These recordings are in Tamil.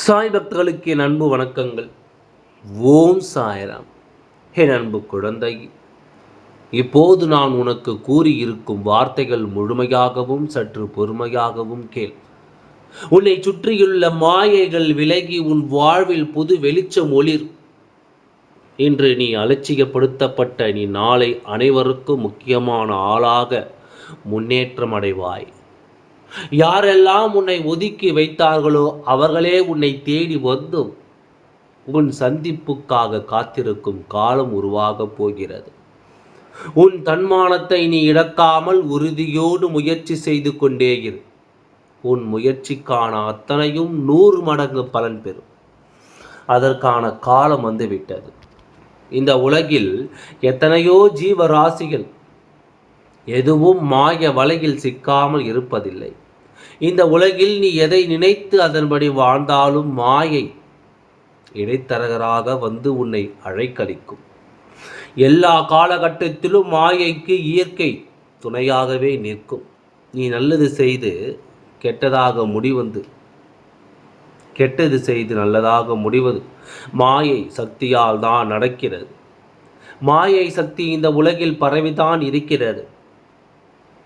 சாய் பக்தர்களுக்கு என் அன்பு வணக்கங்கள். ஓம் சாய்ராம். என் அன்பு குழந்தை, இப்போது நான் உனக்கு கூறியிருக்கும் வார்த்தைகள் முழுமையாகவும் சற்று பொறுமையாகவும் கேள். உன்னை சுற்றியுள்ள மாயைகள் விலகி உன் வாழ்வில் புது வெளிச்சம் ஒளிர். இன்று நீ அலட்சியப்படுத்தப்பட்ட நீ நாளை அனைவருக்கும் முக்கியமான ஆளாக முன்னேற்றம் அடைவாய். யாரெல்லாம் உன்னை ஒதுக்கி வைத்தார்களோ அவர்களே உன்னை தேடி வந்தும் உன் சந்திப்புக்காக காத்திருக்கும் காலம் உருவாகப் போகிறது. உன் தன்மானத்தை நீ இழக்காமல் உறுதியோடு முயற்சி செய்து கொண்டே இரு. உன் முயற்சிக்கான அத்தனையும் 100 மடங்கு பலன் பெறும். அதற்கான காலம் வந்துவிட்டது. இந்த உலகில் எத்தனையோ ஜீவராசிகள் எதுவும் மாய வலையில் சிக்காமல் இருப்பதில்லை. இந்த உலகில் நீ எதை நினைத்து அதன்படி வாழ்ந்தாலும் மாயை இடைத்தரகராக வந்து உன்னை அழைக்கழிக்கும். எல்லா காலகட்டத்திலும் மாயைக்கு இயற்கை துணையாகவே நிற்கும். நீ நல்லது செய்து கெட்டது செய்து நல்லதாக முடிவது மாயை சக்தியால் தான் நடக்கிறது. மாயை சக்தி இந்த உலகில் பரவிதான் இருக்கிறது.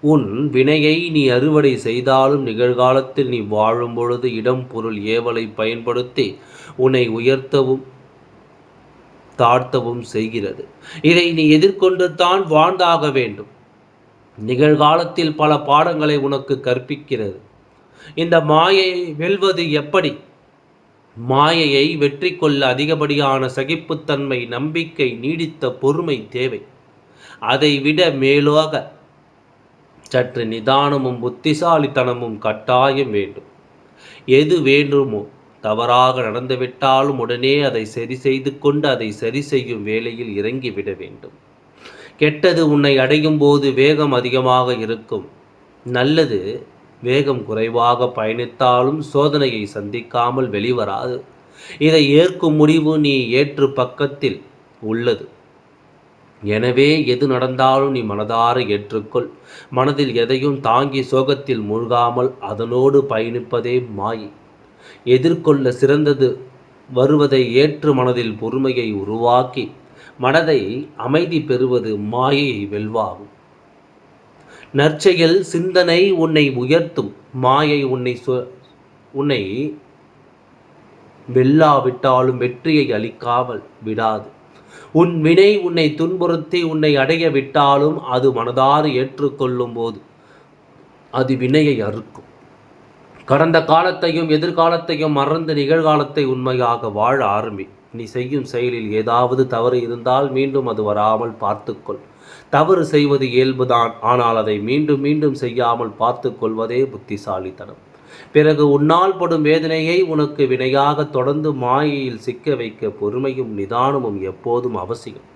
உன் வினையை நீ அறுவடை செய்தாலும் நிகழ்காலத்தில் நீ வாழும் பொழுது இடம் பொருள் ஏவலை பயன்படுத்தி உன்னை உயர்த்தவும் தாழ்த்தவும் செய்கிறது. இதை நீ எதிர்கொண்டு தான் வாழ்ந்தாக வேண்டும். நிகழ்காலத்தில் பல பாடங்களை உனக்கு கற்பிக்கிறது. இந்த மாயையை வெல்வது எப்படி? மாயையை வெற்றி கொள்ள அதிகப்படியான சகிப்புத்தன்மை, நம்பிக்கை, நீடித்த பொறுமை தேவை. அதை விட மேலாக சற்று நிதானமும் புத்திசாலித்தனமும் கட்டாயம் வேண்டும். எது வேண்டுமோ தவறாக நடந்துவிட்டாலும் உடனே அதை சரி செய்து கொண்டு அதை சரி செய்யும் வேலையில் இறங்கிவிட வேண்டும். கெட்டது உன்னை அடையும் போது வேகம் அதிகமாக இருக்கும். நல்லது வேகம் குறைவாக பயணித்தாலும் சோதனையை சந்திக்காமல் வெளிவராது. இதை ஏற்கும் முடிவு நீ ஏற்று பக்கத்தில் உள்ளது. எனவே எது நடந்தாலும் நீ மனதார ஏற்றுக்கொள். மனதில் எதையும் தாங்கி சோகத்தில் மூழ்காமல் அதனோடு பயணிப்பதே மாயை. எதிர்கொள்ள சிறந்தது வருவதை ஏற்று மனதில் பொறுமையை உருவாக்கி மனதை அமைதி பெறுவது மாயையை வெல்வாகும். நற்செயல் சிந்தனை உன்னை உயர்த்தும். மாயை உன்னை வெல்லாவிட்டாலும் வெற்றியை அளிக்காமல் விடாது. உன் வினை உன்னை துன்புறுத்தி உன்னை அடைய விட்டாலும் அது மனதாறு ஏற்றுக்கொள்ளும் போது அது வினையை அறுக்கும். கடந்த காலத்தையும் எதிர்காலத்தையும் மறந்து நிகழ்காலத்தை உண்மையாக வாழ ஆரம்பி. நீ செய்யும் செயலில் ஏதாவது தவறு இருந்தால் மீண்டும் அது வராமல் பார்த்துக்கொள். தவறு செய்வது இயல்புதான், ஆனால் அதை மீண்டும் மீண்டும் செய்யாமல் பார்த்து கொள்வதே புத்திசாலித்தனம். பிறகு உன்னால் படும் வேதனையை உனக்கு வினையாக தொடர்ந்து மாயையில் சிக்க வைக்க பொறுமையும் நிதானமும் எப்போதும் அவசியம்.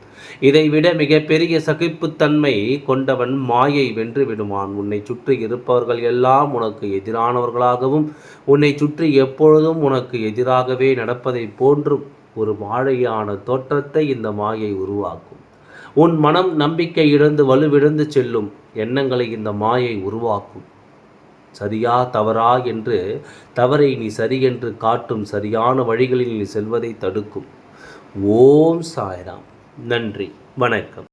இதைவிட மிகப்பெரிய சகிப்புத்தன்மை கொண்டவன் மாயை வென்று விடுவான். உன்னை சுற்றி இருப்பவர்கள் எல்லாம் உனக்கு எதிரானவர்களாகவும் உன்னை சுற்றி எப்பொழுதும் உனக்கு எதிராகவே நடப்பதை போன்றும் ஒரு மாயையான தோற்றத்தை இந்த மாயை உருவாக்கும். உன் மனம் நம்பிக்கை இழந்து வலுவிழந்து செல்லும் எண்ணங்களை இந்த மாயை உருவாக்கும். சரியா தவறா என்று தவறை நீ சரி என்று காட்டும் சரியான வழிகளில் நீ செல்வதை தடுக்கும். ஓம் சாய்ராம். நன்றி, வணக்கம்.